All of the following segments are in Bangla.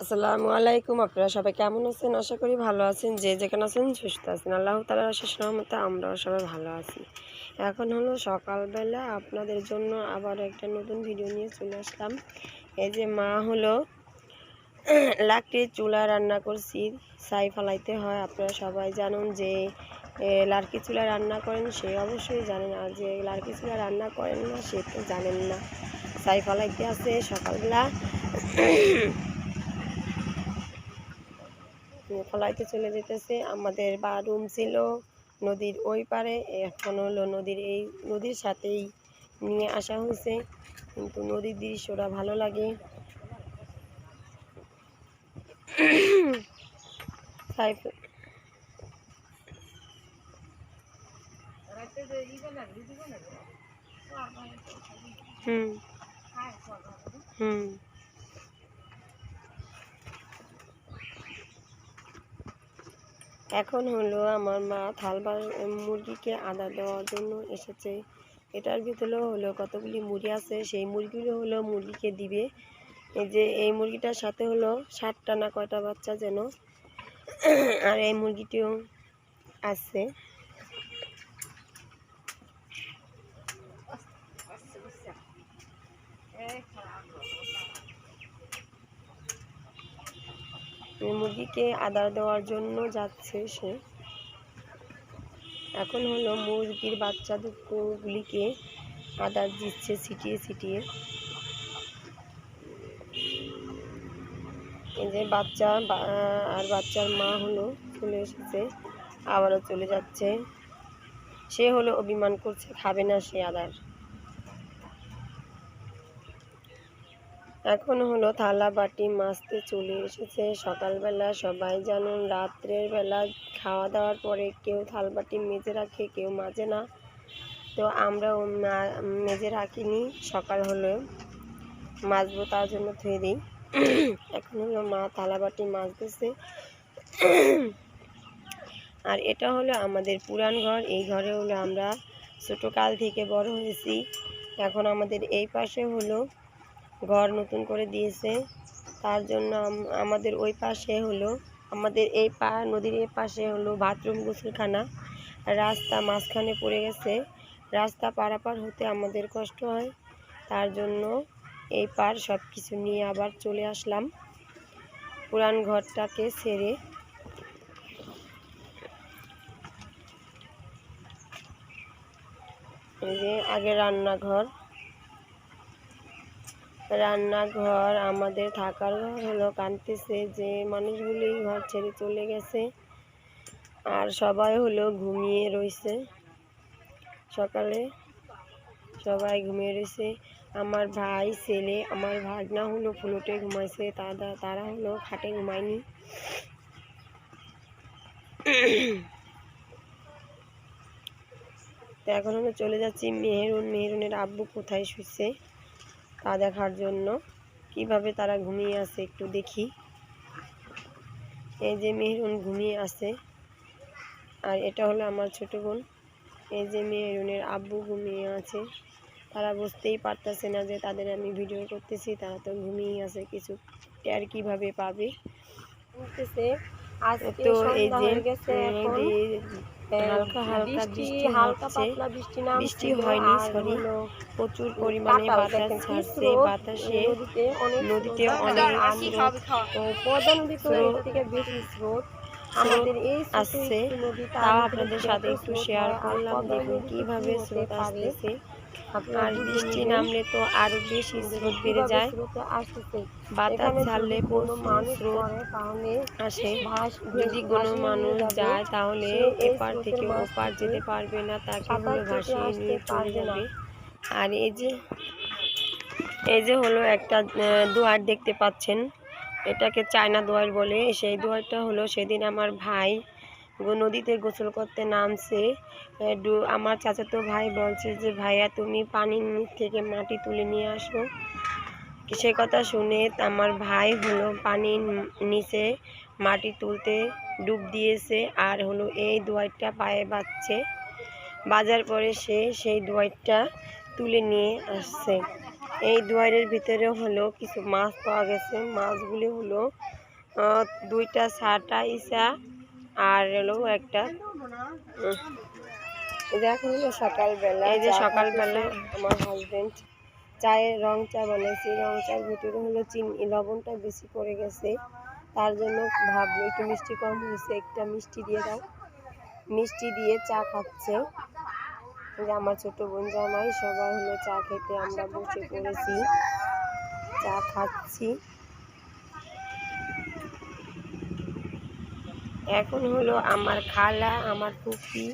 আসসালামু আলাইকুম। আপনারা সবাই কেমন আছেন? আশা করি ভালো আছেন। যে যেখানে আছেন সুস্থ আছেন। আল্লাহ তাআলার অশেষ রহমতে আমরাও সবাই ভালো আছি। এখন হলো সকালবেলা, আপনাদের জন্য আবার একটা নতুন ভিডিও নিয়ে চলে আসলাম। এই যে মা হলো লাকড়ির চুলা রান্না করছি। ছাই ফেলাইতে হয়, আপনারা সবাই জানেন। যে লাকড়ির চুলা রান্না করেন সে অবশ্যই জানেন, আর যে লাকড়ির চুলা রান্না করেন না সে তো জানেন না। ছাই ফেলাইতে আছে সকালবেলা ফলাইতে চলে যেতেছে। আমাদের রুম ছিল নদীর ওই পারে, এখন হলো নদীর সাথেই নিয়ে আসা হয়েছে, কিন্তু নদীর দৃশ্যটা ভালো লাগে। হুম হুম এখন হলো আমার মা মুরগিকে আদা দেওয়ার জন্য এসেছে। এটার ভিতরে হলো কতগুলি মুরগি আছে, সেই মুরগিগুলো হলো মুরগিকে দিবে। এই যে এই মুরগিটার সাথে হলো 7টা না কয়টা বাচ্চা যেন, আর এই মুরগিটিও আছে। মুরগিকে আদার দেওয়ার জন্য যাচ্ছে সে। এখন হলো মুরগির বাচ্চা দুটোগুলিকে আদার দিচ্ছে ছিটিয়ে ছিটিয়ে। এই যে বাচ্চা আর বাচ্চার মা হলো চলে এসেছে, আবারও চলে যাচ্ছে। সে হলো অভিমান করছে, খাবে না সে আদার। এখন হলো থালা বাটি মাজতে চলে এসেছে। সকালবেলা সবাই জানুন, রাত্রের বেলা খাওয়া দাওয়ার পরে কেউ থালা বাটি মেজে রাখে, কেউ মাজে না। তো আমরাও মেজে রাখিনি, সকাল হলো মাজবো তার জন্য ধুয়ে দিই। এখন হলো মা থালা বাটি মাজতেছে। আর এটা হলো আমাদের পুরান ঘর। এই ঘরে হলো আমরা ছোটোকাল থেকে বড় হয়েছি। এখন আমাদের এই পাশে হলো ঘর নতুন করে দিয়েছে, তার জন্য আমাদের ওই পাশে হলো আমাদের নদীর এই পাশে হলো বাথরুম গোসলখানা। রাস্তা মাঝখানে পড়ে গেছে, রাস্তা পারাপার হতে আমাদের কষ্ট হয়, তার জন্য এই পার সব কিছু নিয়ে আবার চলে আসলাম পুরান ঘরটাকে ছেড়ে। এই যে আগে রান্নাঘর আমাদের থাকার ঘর হলো কাঁদতেছে যে মানুষগুলি ঘর ছেড়ে চলে গেছে, আর সবাই হলো ঘুমিয়ে রয়েছে। সকালে সবাই ঘুমিয়ে রয়েছে। আমার ভাই ছেলে আমার ভাগনা হলো ফ্লোটে ঘুমাইছে, তারা হলো খাটে ঘুমায়নি। তো এখন হলো চলে যাচ্ছি মেহেরুনের আব্বু কোথায় শুচ্ছে তা দেখার জন্য। কিভাবে তারা ঘুমিয়ে আছে একটু দেখি। এই যে মেহেরুন ঘুমিয়ে আছে, আর এটা হলো আমার ছোট বোন। এই যে মেহেরুনের আব্বু ঘুমিয়ে আছে। তারা বুঝতেই পারতেছে না যে তাদের আমি ভিডিও করতেছি, তারা তো ঘুমিয়ে আছে, কিছু টের কিভাবে পাবে। তো এই যে হালকা হালকা বৃষ্টি হচ্ছে, বৃষ্টি হয়নি সরি, প্রচুর পরিমাণে বাতাস ছাড়ছে। বাতাসে নদীতে অনেক স্রোত আসছে, তাও আপনাদের সাথে একটু শেয়ার করলাম। দেখুন কিভাবে স্রোত আসতেছে, আর বৃষ্টি নামলে তো আরো বেশি স্রোত বেড়ে যায়। বাতাস ছাড়লে প্রচুর স্রোত আসে। যদি কোনো মানুষ যায় তাহলে এপার থেকে ওপার যেতে পারবে না, তাকে হলো ভাসিয়ে নিয়ে চলে যাবে। আর এই যে হলো একটা দুয়ার দেখতে পাচ্ছেন, এটাকে চায়না দুয়ার বলে। সেই দুয়ারটা হলো সেদিন আমার ভাই নদীতে গোসল করতে নামছে। আমার চাচাতো ভাই বলছে যে ভাইয়া তুমি পানির নিচ থেকে মাটি তুলে নিয়ে আসো। সে কথা শুনে আমার ভাই হলো পানির নিচে মাটি তুলতে ডুব দিয়েছে, আর হলো এই দুয়ারটা পায়ে বাজার পরে সে সেই দুয়ারটা তুলে নিয়ে আসছে। এই দুয়ারের ভিতরে হলো কিছু মাছ পাওয়া গেছে। মাছগুলি হলো দুইটা সাটা ইসা আর হলো একটা এখন হলো সকালবেলা। এই যে সকালবেলা আমার হাজবেন্ড চায়ের রং চা বানাইছি। রং চার ভিতরে হলো চিনি লবণটা বেশি পড়ে গেছে, তার জন্য ভাবলো একটু মিষ্টি কম হয়েছে, একটা মিষ্টি দিয়ে দাও। মিষ্টি দিয়ে চা খাচ্ছে। যে আমার ছোট বোন জামাই সবাই হলো চা খেতে আমরা বসে পড়েছি, চা খাচ্ছি। এখন হলো আমার খালা আমার ফুফি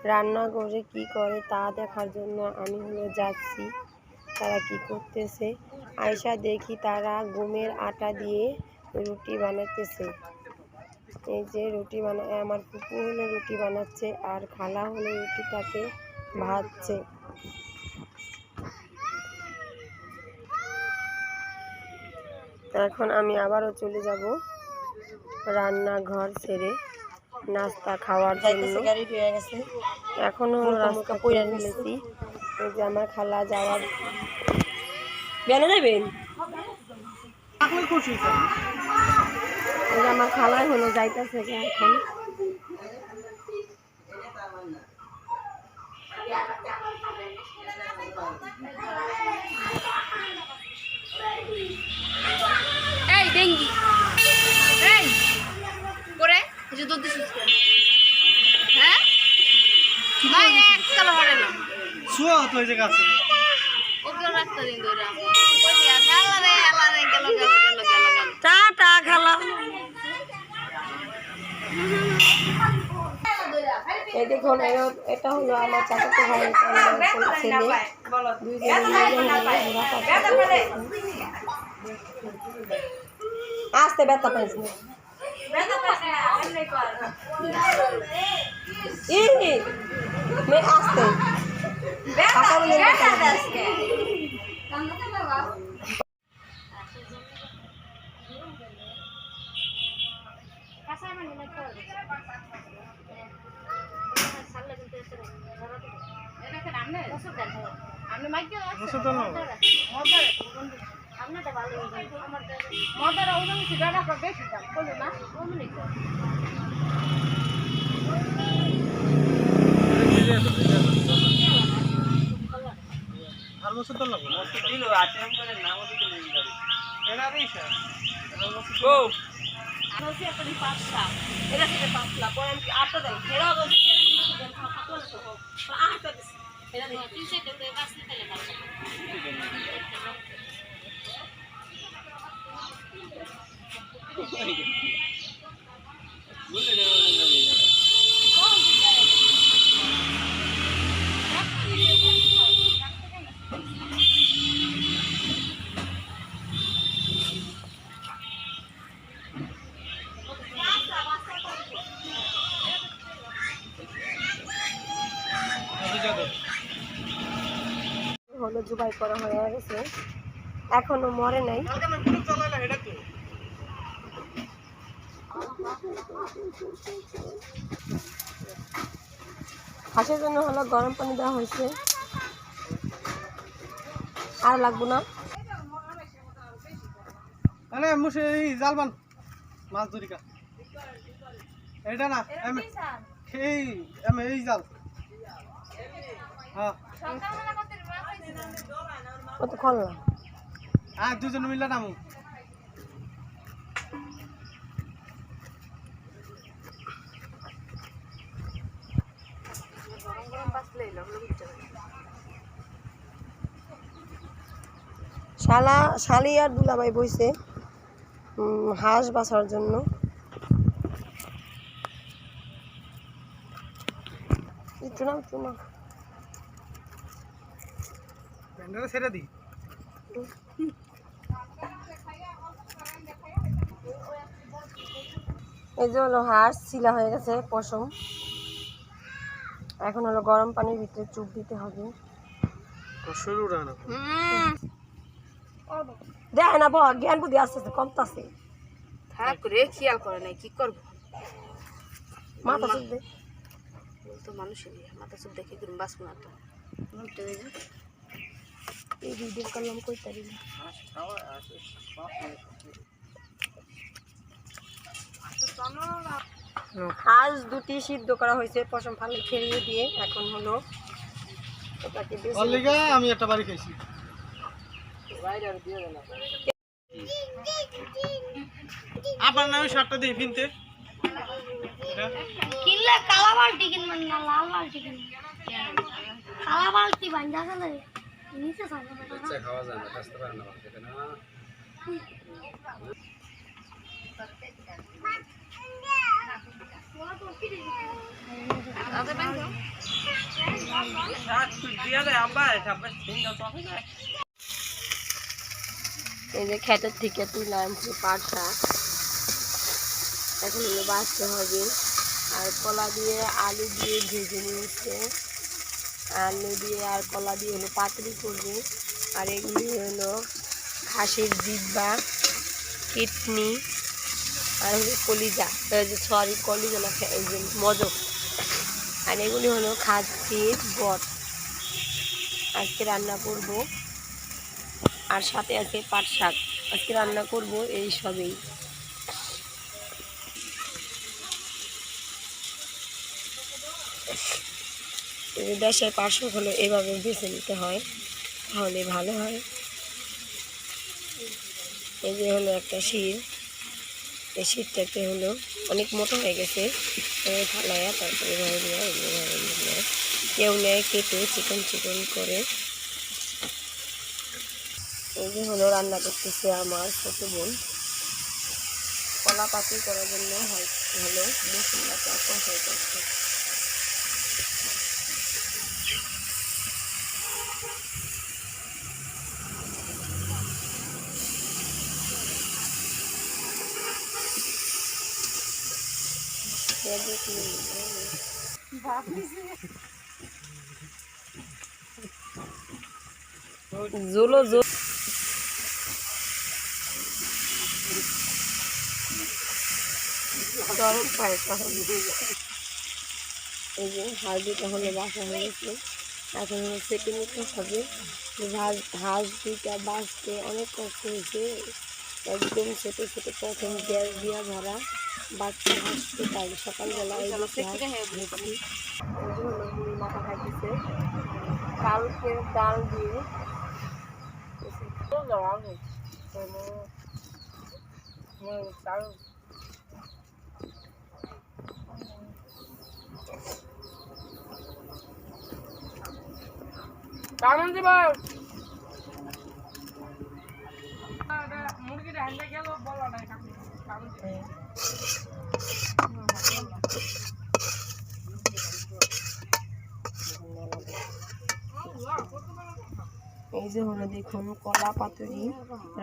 রান্নাঘরে কি করে তা দেখার জন্য আমি হলো যাচ্ছি তারা কি করতেছে। আয়সা দেখি তারা গমের আটা দিয়ে রুটি বানাতেছে। এই যে রুটি আমার ফুফু হলো রুটি বানাচ্ছে আর খালা হলো রুটিটাকে ভাজছে। এখন আমি আবারও চলে যাব রান্নাঘর ছেড়ে নাস্তা খাওয়ার জন্য। এখন হলো রাস্তা পড়ে ফেলেছি। এই যে আমার খালা যাওয়ার বেলা যাবেন, আমার খালাই হলো যাইতেছে এখন। এই ডেঙ্গি এই করে যে দুধ দিছিস হ্যাঁ ভাই এক কালো হরে না শুয়া তো এই জায়গা আছে ওকে রাস্তা দিন ধরে কই দিয়া আল্লাহ রে গেল টাটা খালা। এই দেখুন এটা হলো আমার চাচাতো ভাইয়ের ছেলে, আসতে ব্যথা পাইছি আসতে হলো জুবাই করা হয়ে গেছে, এখনো মরে নাই। হাঁসের জন্য হলো গরম পানি দেওয়া হয়েছে, আর লাগবো না। জালবান মাছ ধরিকা এটা না এই জাল হ্যাঁ কতক্ষণ না আর দুজন মিলে নামু। শালি আর দুলাভাই বইছে হাঁস বাছার জন্য। ছেড়ে দিই এই যে হলো হাঁস ছিলা হয়ে গেছে পশম, এখন হলো গরম পানির ভিতরে চুপ দিতে হবে। দেখ না জ্ঞান বুদ্ধি আস্তে আস্তে কমতাছে, থাক রে খেয়াল করে নাই কি করব। মাথা চুপ দে তো মানুষের মাথা চুপ দেখে বাঁচবো না তো। এই ভিডিও করলাম কই তারি হাঁস দুটি সিদ্ধ করা হয়েছে পশম ফালে খেলিয়ে দিয়ে। এখন হলো ওটাকে আমি একটা বাড়ি খাইছি। আপনার নামে শার্টটা দিয়ে কিনতে কিনলে কালা বালতি কিনবেন না লাল বালতি কিনবেন। কালা বালতি বান্ধা গেলে নিচে থাকে না, খাওয়া যায় না, কাটতে পারে না বালতিতে না। এই যে খেতের থেকে তুলে আনছি পাট শাক, এখন হলো বাঁচতে হবে। আর কলা দিয়ে আলু দিয়ে ভেজে নিয়েছে, আলু দিয়ে আর কলা দিয়ে হলো পাতুরি করবে। আর এগুলি হলো খাসির জিব্বা, কিডনি আর হলো কলিজা, সরি কলিজা না, এই যে মজক। আর এগুলি হলো খাসির বট আজকে রান্না করব। আর সাথে আছে পাট শাক আজকে রান্না করব। এই সবেই দেশের পাট শাক হলো এভাবে বেছে নিতে হয়, তাহলে ভালো হয়। এই যে হলো একটা শির, এই শিরটাতে হলো অনেক মোটা হয়ে গেছে, ফালাইয়া তারপরে এভাবে নেয়, কেউ নেয় কেটে চিকন চিকন করে। এই যে হলো রান্না করতেছে আমার ছোট বোন। কলা পাতি করার জন্য হলো মশলাটা কষাই করছে। জোলো জোল গরম পায় এই যে হালদিটা হলে বাসা হয়ে গেছে। এখন হলো সেটে নিতে হবে। হাঁস দুইটা বাঁচতে অনেক কষ্ট হয়েছে, একদম ছোটো ছোটো প্রথম গ্যাস দিয়া ভরা বাচ্চা হাঁসতে, তাই সকালবেলা এই হলো মুড়ি মাথা খাইতেছে কালকে ডাল দিয়ে। এই যে হলো দেখুন কলা পাতুরি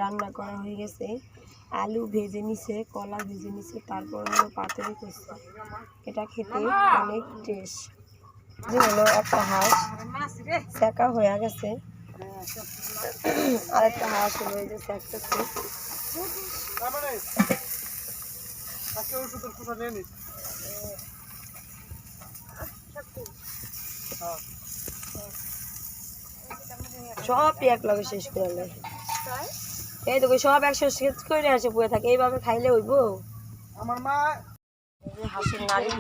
রান্না করা হয়ে গেছে। আলু ভেজে নিছে, কলা ভেজে নিছে, তারপর হলো পাতুরি করছে। এটা খেতে অনেক টেস্ট। যে হলো একটা হাঁস সেকা হয়ে গেছে, আর একটা হাঁস হলো এই যে সেকতেছে। সব এক লগে শেষ করে নেয়। এই তো সব একশো শেষ করে আসে বয়ে থাকে, এইভাবে খাইলে হইব। আমার মা হাঁসের নাড়ি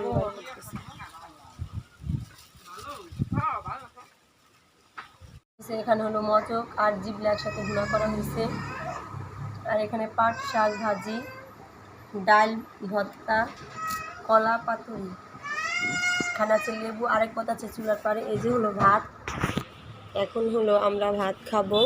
এখানে হলো মচক আর জিবলা একসাথে ভুনা করা হয়েছে। আর এখানে পাট শাক ভাজি, ডাল ভর্তা, কলা পাতুরি, খানা আছে লেবু, আরেক কথা আছে চুলার পারে। এই যে হলো ভাত, এখন হলো আমরা ভাত খাবো।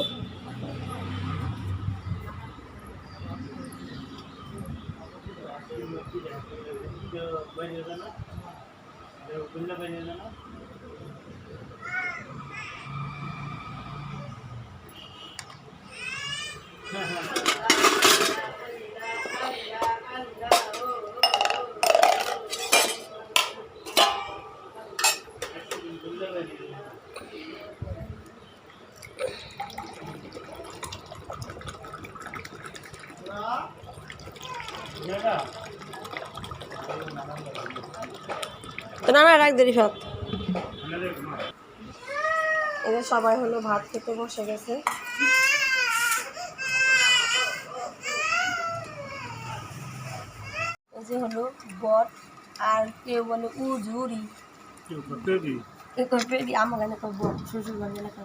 তো না রাখ দেরি ভাত। এদের সবাই হলো ভাত খেতে বসে গেছে। হচ্ছে হলো বট, আর কেউ বলে উজুরি, কেউ পেরি, আমার এখানে বট, শ্বশুর বাড়ি এলাকা